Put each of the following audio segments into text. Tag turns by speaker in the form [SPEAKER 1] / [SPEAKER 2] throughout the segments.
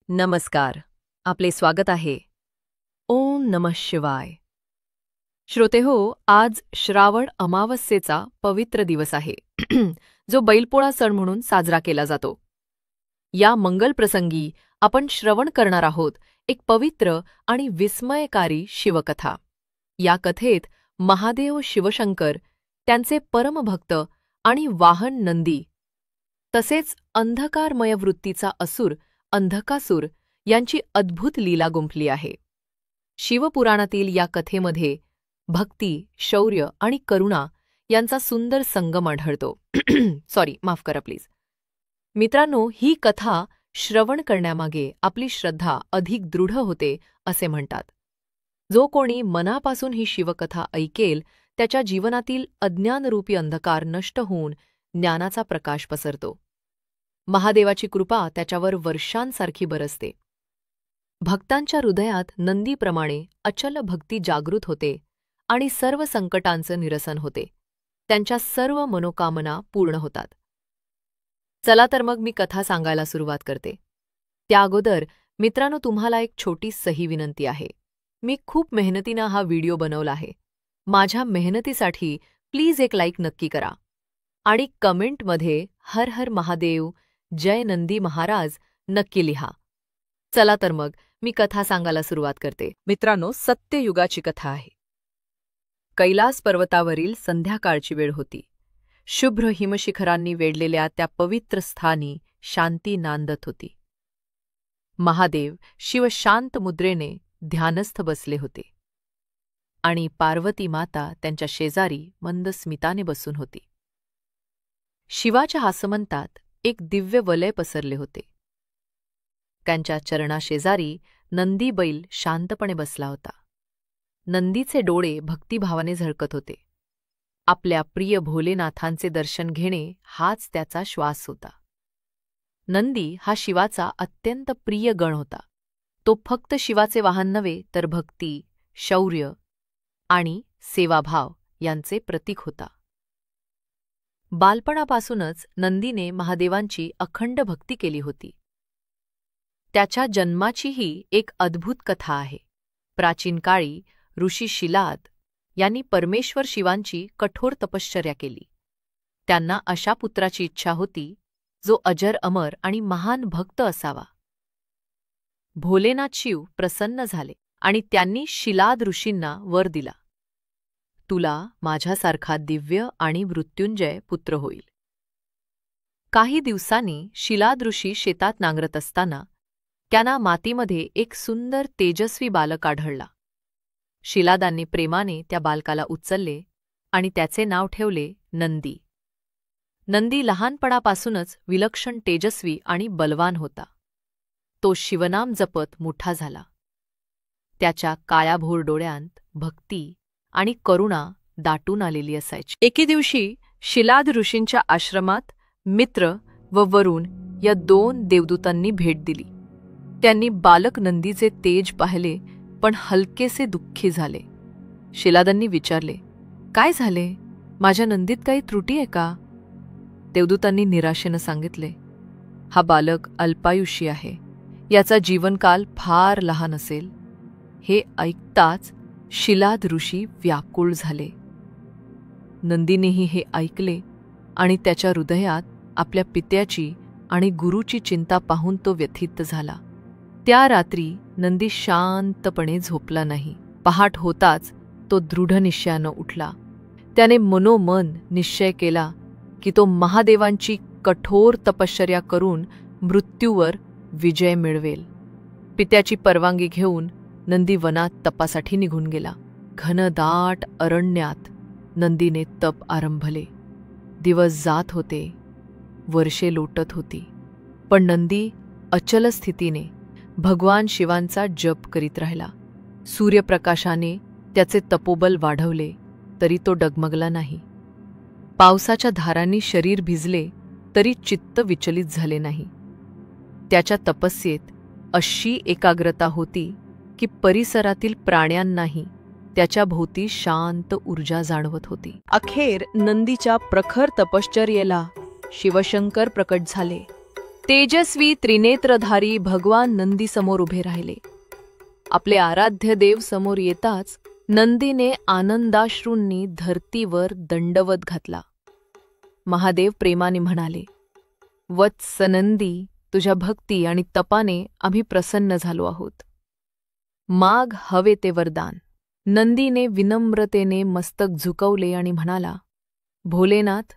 [SPEAKER 1] नमस्कार. आपले स्वागत आहे. ओम नमः शिवाय. श्रोतेहो, आज श्रावण अमावस्येचा पवित्र दिवस आहे जो बैलपोळा सण म्हणून साजरा केला जातो. या मंगल प्रसंगी आपण श्रवण करणार आहोत एक पवित्र आणि विस्मयकारी शिवकथा. या कथेत महादेव शिवशंकर, त्यांचे परमभक्त आणि वाहन नंदी, तसेच अंधकारमय वृत्तीचा असुर अंधकासूर यांची अद्भुत लीला गुंफली आहे. शिवपुराणातील या कथेमध्ये भक्ती, शौर्य आणि करुणा यांचा सुंदर संगम आढळतो. माफ करा प्लीज. मित्रांनो, ही कथा श्रवण करण्यामागे आपली श्रद्धा अधिक दृढ होते असे म्हणतात. जो कोणी मनापासून ही शिवकथा ऐकेल त्याच्या जीवनातील अज्ञानरूपी अंधकार नष्ट होऊन ज्ञानाचा प्रकाश पसरतो. महादेवाची कृपा त्याच्यावर वर्षांसारखी बरसते. भक्तांच्या हृदयात नंदीप्रमाणे अचल भक्ती जागृत होते आणि सर्व संकटांचं निरसन होते. त्यांच्या सर्व मनोकामना पूर्ण होतात. चला तर मग मी कथा सांगायला सुरुवात करते. त्या अगोदर मित्रांनो, तुम्हाला एक छोटी सही विनंती आहे. मी खूप मेहनतीनं हा व्हिडिओ बनवला आहे. माझ्या मेहनतीसाठी प्लीज एक लाईक नक्की करा आणि कमेंटमध्ये हर हर महादेव, जय नंदी महाराज नक्की लिहा. चला तर मग मी कथा सांगायला सुरुवात करते. मित्रांनो, सत्ययुगाची कथा आहे. कैलास पर्वतावरील संध्याकाळची वेळ होती. शुभ्र हिमशिखरांनी वेढलेल्या त्या पवित्र स्थानी शांती नांदत होती. महादेव शिवशांत मुद्रेने ध्यानस्थ बसले होते आणि पार्वती माता त्यांच्या शेजारी मंद स्मिताने बसून होती. शिवाच्या आसमंतात एक दिव्य वलय पसरले होते. त्यांच्या चरणाशेजारी नंदी बैल शांतपणे बसला होता. नंदीचे डोळे भक्तिभावाने झळकत होते. आपल्या प्रिय भोलेनाथांचे दर्शन घेणे हाच त्याचा श्वास होता. नंदी हा शिवाचा अत्यंत प्रिय गण होता. तो फक्त शिवाचे वाहन नव्हे तर भक्ती, शौर्य आणि सेवाभाव यांचे प्रतीक होता. बालपणापासूनच नंदीने महादेवांची अखंड भक्ती केली होती. त्याच्या जन्माचीही एक अद्भुत कथा आहे. प्राचीन काळी ऋषी शिलाद यांनी परमेश्वर शिवांची कठोर तपश्चर्या केली. त्यांना अशा पुत्राची इच्छा होती जो अजर अमर आणि महान भक्त असावा. भोलेनाथ शिव प्रसन्न झाले आणि त्यांनी शिलाद ऋषींना वर दिला, तुला माझ्यासारखा दिव्य आणि मृत्युंजय पुत्र होईल. काही दिवसांनी शिलाद ऋषी शेतात नांगरत असताना त्यांना मातीमध्ये एक सुंदर तेजस्वी बालक आढळला. शिलादांनी प्रेमाने त्या बालकाला उचलले आणि त्याचे नाव ठेवले नंदी. नंदी लहानपणापासूनच विलक्षण तेजस्वी आणि बलवान होता. तो शिवनाम जपत मोठा झाला. त्याच्या काळ्याभोर डोळ्यांत भक्ती आणि करुणा दाटून आलेली असायची. एके दिवशी शिलाद ऋषींच्या आश्रमात मित्र व वरुण या 2 देवदूतांनी भेट दिली. त्यांनी बालक नंदीचे तेज पाहिले पण हलकेसे दुःखी झाले. शिलादांनी विचारले, काय झाले? माझ्या नंदीत काही त्रुटी आहे का? देवदूतांनी निराशेनं सांगितले, हा बालक अल्पायुषी आहे. याचा जीवनकाल फार लहान असेल. हे ऐकताच शिलाद ऋषी व्याकुळ झाले. नंदीनेही हे ऐकले आणि त्याच्या हृदयात आपल्या पित्याची आणि गुरुची चिंता पाहून तो व्यथित झाला. त्या रात्री नंदी शांतपणे झोपला नाही. पहाट होताच तो दृढ निश्चयानं उठला. त्याने मनोमन निश्चय केला की तो महादेवांची कठोर तपश्चर्या करून मृत्यूवर विजय मिळवेल. पित्याची परवानगी घेऊन नंदी वनात तपासाठी निघून गेला. घनदाट अरण्यात नंदीने तप आरंभले. दिवस जात होते, वर्षे लोटत होती, पण नंदी अचल स्थितीने भगवान शिवांचा जप करीत राहिला. सूर्यप्रकाशाने त्याचे तपोबल वाढवले तरी तो डगमगला नाही. पावसाच्या धारांनी शरीर भिजले तरी चित्त विचलित झाले नाही. त्याच्या तपस्येत अशी एकाग्रता होती की परिसरातील प्राण्यांनाही त्याच्या भोवती शांत ऊर्जा जाणवत होती. अखेर नंदीच्या प्रखर तपश्चर्येला शिवशंकर प्रकट झाले तेजस्वी त्रिनेत्रधारी भगवान नंदी समोर उभे राहिले. आपले आराध्य देव समोर येताच नंदीने आनंदाश्रूंनी धरतीवर दंडवत घातला. महादेव प्रेमाने म्हणाले, वत्स नंदी, तुझ्या भक्ती आणि तपाने आम्ही प्रसन्न झालो आहोत. माग हवे ते वरदान. नंदीने विनम्रतेने मस्तक झुकवले आणि म्हणाला, भोलेनाथ,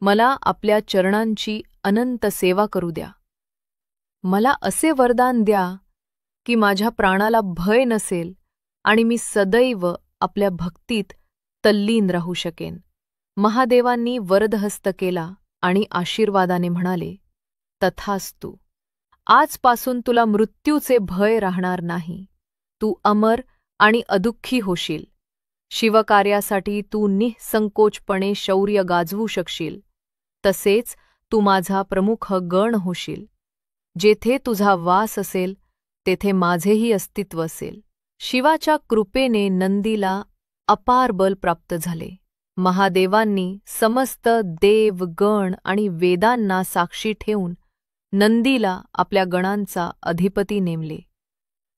[SPEAKER 1] मला आपल्या चरणांची अनंत सेवा करू द्या. मला असे वरदान द्या की माझ्या प्राणाला भय नसेल आणि मी सदैव आपल्या भक्तीत तल्लीन राहू शकेन. महादेवांनी वरदहस्त केला आणि आशीर्वादाने म्हणाले, तथास्तु. आजपासून तुला मृत्यूचे भय राहणार नाही. तू अमर आणि अदुःखी होशील. शिवकार्यासाठी तू निःसंकोचपणे शौर्य गाजवू शकशील. तसेच तू माझा प्रमुख गण होशील. जेथे तुझा वास असेल तेथे माझेही अस्तित्व असेल. शिवाच्या कृपेने नंदीला अपार बल प्राप्त झाले. महादेवांनी समस्त देव, गण आणि वेदांना साक्षी ठेवून नंदीला आपल्या गणांचा अधिपती नेमले.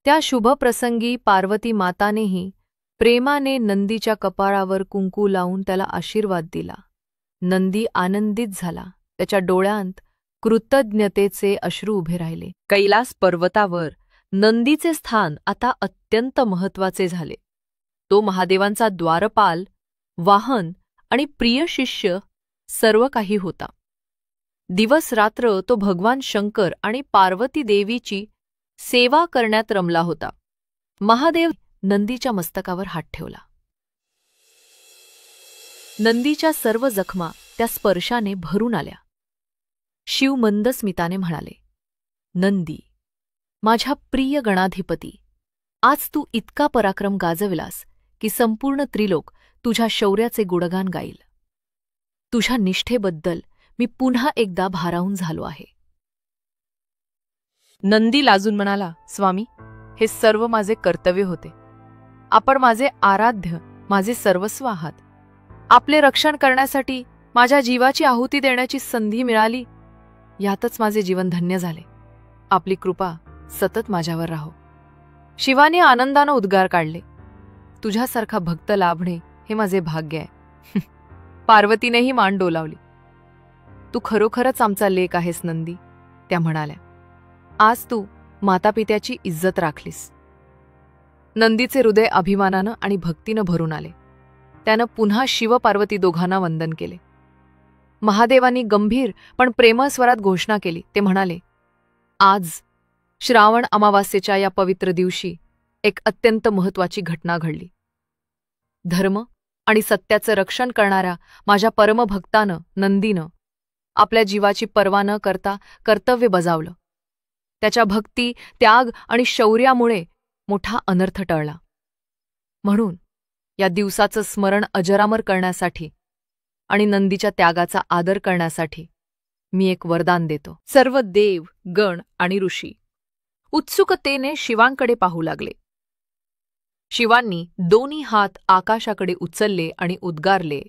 [SPEAKER 1] त्या शुभप्रसंगी पार्वती मातानेही प्रेमाने नंदीच्या कपाळावर कुंकू लावून त्याला आशीर्वाद दिला. नंदी आनंदित झाला. त्याच्या डोळ्यांत कृतज्ञतेचे अश्रू उभे राहिले. कैलास पर्वतावर नंदीचे स्थान आता अत्यंत महत्वाचे झाले. तो महादेवांचा द्वारपाल, वाहन आणि प्रिय शिष्य सर्व काही होता. दिवस रात्र तो भगवान शंकर आणि पार्वती देवीची सेवा करण्यात रमला होता. महादेव नंदीच्या मस्तकावर हात ठेवला. नंदीच्या सर्व जखमा त्या स्पर्शाने भरून आल्या. शिव मंद स्मिताने म्हणाले, नंदी, माझ्या प्रिय गणाधिपती, आज तू इतका पराक्रम गाजविलास की संपूर्ण त्रिलोक तुझ्या शौर्याचे गुणगान गाईल. तुझ्या निष्ठेबद्दल मी पुन्हा एकदा भारावून झालो आहे. नंदी लाजून म्हणाला, स्वामी, हे सर्व माझे कर्तव्य होते. आपण माझे आराध्य, माझे सर्वस्व आहात. आपले रक्षण करण्यासाठी माझ्या जीवाची आहुती देण्याची संधी मिळाली, यातच माझे जीवन धन्य झाले. आपली कृपा सतत माझ्यावर राहो. शिवाने आनंदानं उद्गार काढले, तुझ्यासारखा भक्त लाभणे हे माझे भाग्य आहे. पार्वतीनेही मान डोलावली. तू खरोखरच आमचा लेक आहेस नंदी, त्या म्हणाल्या. आज तू मातापित्याची इज्जत राखलीस. नंदीचे हृदय अभिमानानं आणि भक्तीनं भरून आले. त्यानं पुन्हा शिवपार्वती दोघांना वंदन केले. महादेवांनी गंभीर पण प्रेमळ स्वरात घोषणा केली. ते म्हणाले, आज श्रावण अमावास्येच्या या पवित्र दिवशी एक अत्यंत महत्त्वाची घटना घडली. धर्म आणि सत्याचं रक्षण करणाऱ्या माझ्या परमभक्तानं नंदीनं आपल्या जीवाची पर्वा न करता कर्तव्य बजावलं. त्याच्या भक्ती, त्याग आणि शौर्यामुळे मोठा अनर्थ टळला. म्हणून या दिवसाचं स्मरण अजरामर करण्यासाठी आणि नंदीच्या त्यागाचा आदर करण्यासाठी मी एक वरदान देतो. सर्व देव, गण आणि ऋषी उत्सुकतेने शिवांकडे पाहू लागले. शिवांनी दोन्ही हात आकाशाकडे उचलले आणि उद्गारले,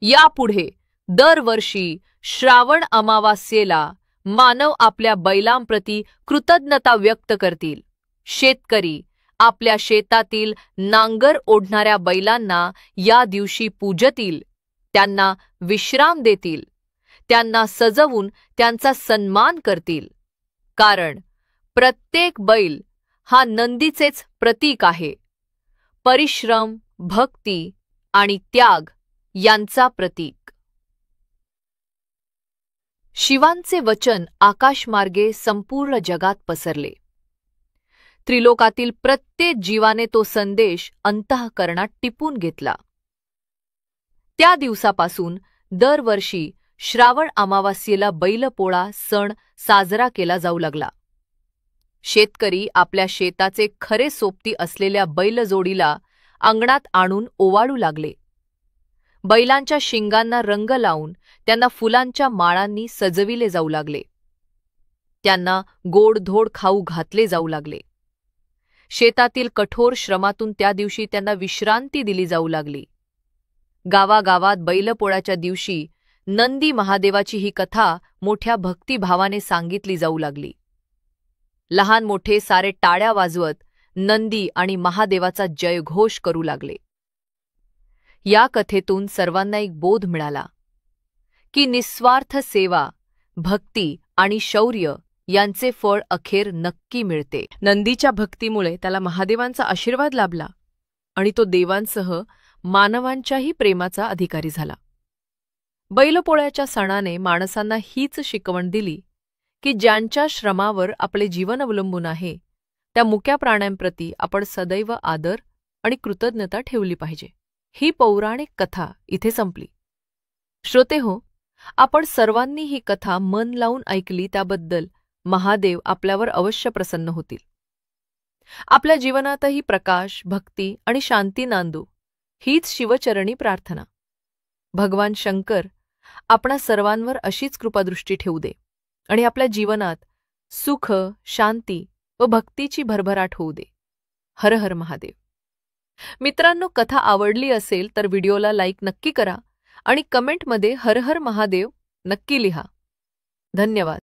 [SPEAKER 1] यापुढे दरवर्षी श्रावण अमावास्येला मानव आपल्या बैलांप्रती कृतज्ञता व्यक्त करतील. शेतकरी आपल्या शेतातील नांगर ओढणाऱ्या बैलांना या दिवशी पूजतील, त्यांना विश्राम देतील, त्यांना सजवून त्यांचा सन्मान करतील. कारण प्रत्येक बैल हा नंदीचेच प्रतीक आहे. परिश्रम, भक्ती आणि त्याग यांचा प्रतीक. शिवांचे वचन आकाशमार्गे संपूर्ण जगात पसरले. त्रिलोकातील प्रत्येक जीवाने तो संदेश अंतःकरणात टिपून घेतला. त्या दिवसापासून दरवर्षी श्रावण अमावास्येला बैलपोळा सण साजरा केला जाऊ लागला. शेतकरी आपल्या शेताचे खरे सोबती असलेल्या बैलजोडीला अंगणात आणून ओवाळू लागले. बैलांच्या शिंगांना रंग लावून त्यांना फुलांच्या माळांनी सजविले जाऊ लागले. त्यांना गोडधोड खाऊ घातले जाऊ लागले. शेतातील कठोर श्रमातून त्या दिवशी त्यांना विश्रांती दिली जाऊ लागली. गावागावात बैलपोळ्याच्या दिवशी नंदी महादेवाची ही कथा मोठ्या भक्तिभावाने सांगितली जाऊ लागली. लहान मोठे सारे टाळ्या वाजवत नंदी आणि महादेवाचा जयघोष करू लागले. या कथेतून सर्वांना एक बोध मिळाला की निस्वार्थ सेवा, भक्ती आणि शौर्य यांचे फळ अखेर नक्की मिळते. नंदीच्या भक्तीमुळे त्याला महादेवांचा आशीर्वाद लाभला आणि तो देवांसह मानवांच्याही प्रेमाचा अधिकारी झाला. बैलपोळ्याच्या सणाने माणसांना हीच शिकवण दिली की ज्यांच्या श्रमावर आपले जीवन अवलंबून आहे त्या मुक्या प्राण्यांप्रती आपण सदैव आदर आणि कृतज्ञता ठेवली पाहिजे. ही पौराणिक कथा इथे संपली. श्रोतेहो, आपण सर्वांनी ही कथा मन लावून ऐकली त्याबद्दल महादेव आपल्यावर अवश्य प्रसन्न होतील. आपल्या जीवनातही प्रकाश, भक्ती आणि शांती नांदो हीच शिवचरणी प्रार्थना. भगवान शंकर आपणा सर्वांवर अशीच कृपादृष्टी ठेवू दे आणि आपल्या जीवनात सुख, शांती व भक्तीची भरभराट होऊ दे. हर हर महादेव. मित्रांनो, कथा आवडली असेल तर व्हिडिओला लाईक नक्की करा आणि कमेंटमध्ये हर हर महादेव नक्की लिहा. धन्यवाद.